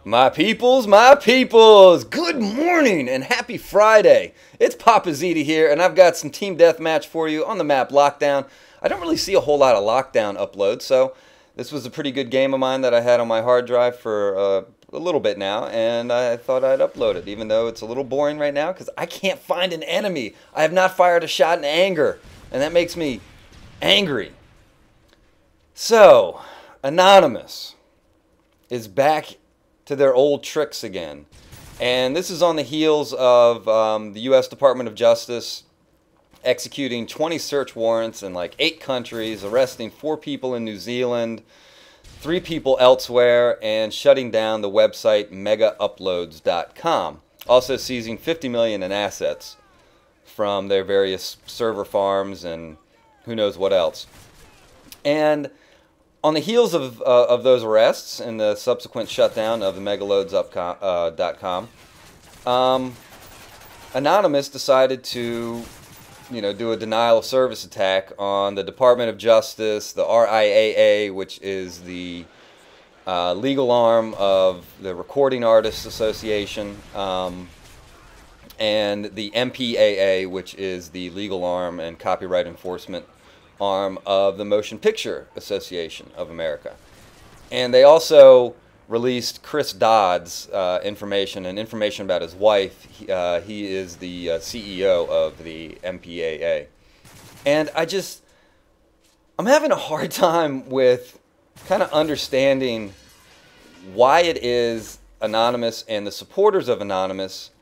My peoples, good morning and happy Friday. It's Papa Zeta here, and I've got some team deathmatch for you on the map Lockdown. I don't really see a whole lot of Lockdown uploads, so this was a pretty good game of mine that I had on my hard drive for a little bit now, and I thought I'd upload it, even though it's a little boring right now because I can't find an enemy. I have not fired a shot in anger, and that makes me angry. So, Anonymous is back to their old tricks again. And this is on the heels of the U.S. Department of Justice executing 20 search warrants in like 8 countries, arresting 4 people in New Zealand, 3 people elsewhere, and shutting down the website MW3 also seizing 50 million in assets from their various server farms and who knows what else. And on the heels of those arrests and the subsequent shutdown of the megaloads.com, Anonymous decided to, do a denial of service attack on the Department of Justice, the RIAA, which is the legal arm of the Recording Artists Association, and the MPAA, which is the legal arm and copyright enforcement arm of the Motion Picture Association of America. And they also released Chris Dodd's information about his wife. He is the CEO of the MPAA. And I'm having a hard time with kind of understanding why it is Anonymous and the supporters of Anonymous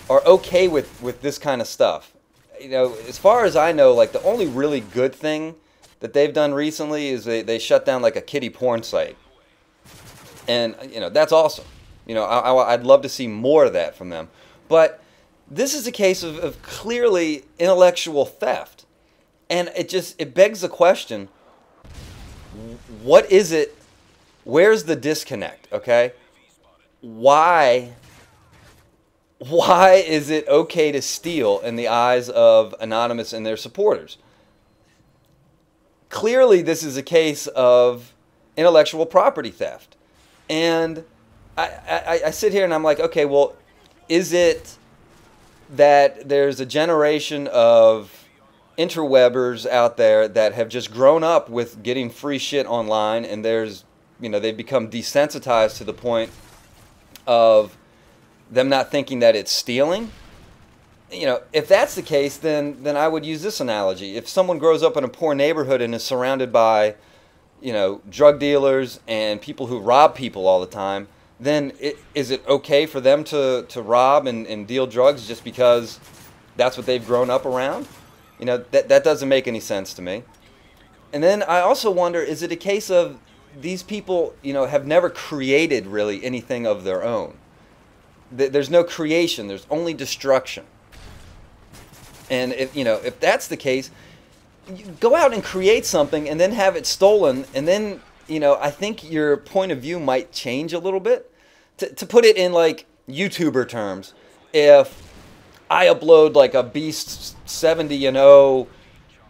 are okay with this kind of stuff. As far as I know, like the only really good thing that they've done recently is they shut down like a kiddie porn site. And, that's awesome. I'd love to see more of that from them. But this is a case of clearly intellectual theft. And it begs the question, what is it? Where's the disconnect, okay? Why is it okay to steal in the eyes of Anonymous and their supporters? Clearly, this is a case of intellectual property theft. And I sit here and I'm like, okay, well, is it that there's a generation of interwebbers out there that have just grown up with getting free shit online, and they've become desensitized to the point of them not thinking that it's stealing? If that's the case, then I would use this analogy. If someone grows up in a poor neighborhood and is surrounded by, drug dealers and people who rob people all the time, then is it okay for them to rob and deal drugs just because that's what they've grown up around? That doesn't make any sense to me. And then I also wonder, is it a case of these people, have never created really anything of their own? There's no creation, there's only destruction. And if that's the case, you go out and create something and then have it stolen, and then I think your point of view might change a little bit. To put it in like YouTuber terms, if I upload like a Beast 70-0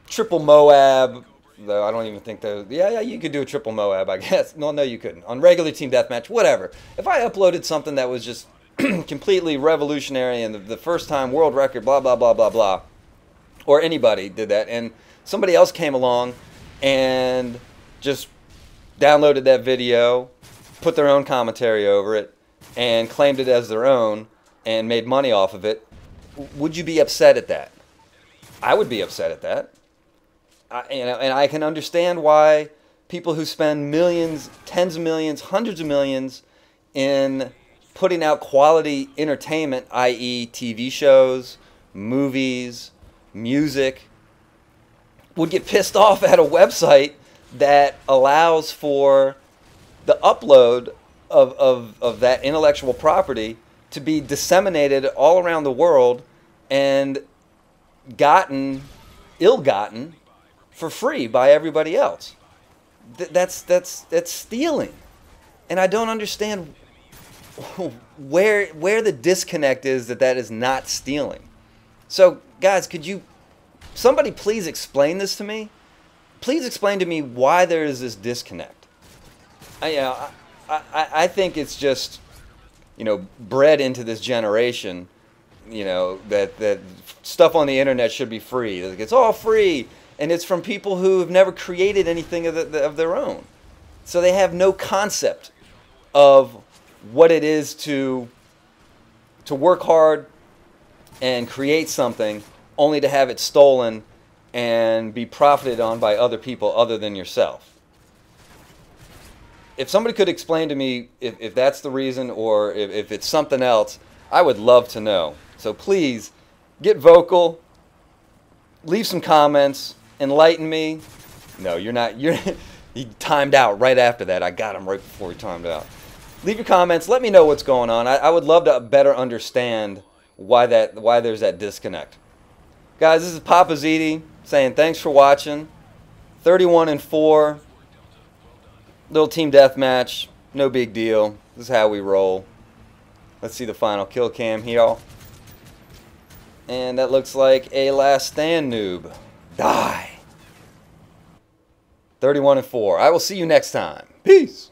triple Moab, though I don't even think yeah, you could do a triple Moab, I guess. No, you couldn't. On regular team deathmatch, whatever. If I uploaded something that was just completely revolutionary and the first time world record, blah, blah, blah, blah, blah, or anybody did that, and somebody else came along and just downloaded that video, put their own commentary over it, and claimed it as their own and made money off of it, would you be upset at that? I would be upset at that. And I can understand why people who spend millions, tens of millions, hundreds of millions in putting out quality entertainment, i.e. TV shows, movies, music, would get pissed off at a website that allows for the upload of that intellectual property to be disseminated all around the world and ill-gotten for free by everybody else. That's stealing. And I don't understand where the disconnect is that is not stealing. So, guys, could somebody please explain this to me? Please explain to me why there is this disconnect. I think it's just bred into this generation, that stuff on the internet should be free. Like, it's all free, and it's from people who have never created anything of their own. So they have no concept of what it is to work hard and create something only to have it stolen and be profited on by other people other than yourself. If somebody could explain to me if that's the reason or if it's something else, I would love to know. So please, get vocal, leave some comments, enlighten me. No, you're not. He timed out right after that. I got him right before he timed out. Leave your comments. Let me know what's going on. I would love to better understand why there's that disconnect. Guys, this is Papa Ziti saying thanks for watching. 31-4. Little team deathmatch. No big deal. This is how we roll. Let's see the final kill cam here. And that looks like a last stand noob. Die. 31-4. I will see you next time. Peace.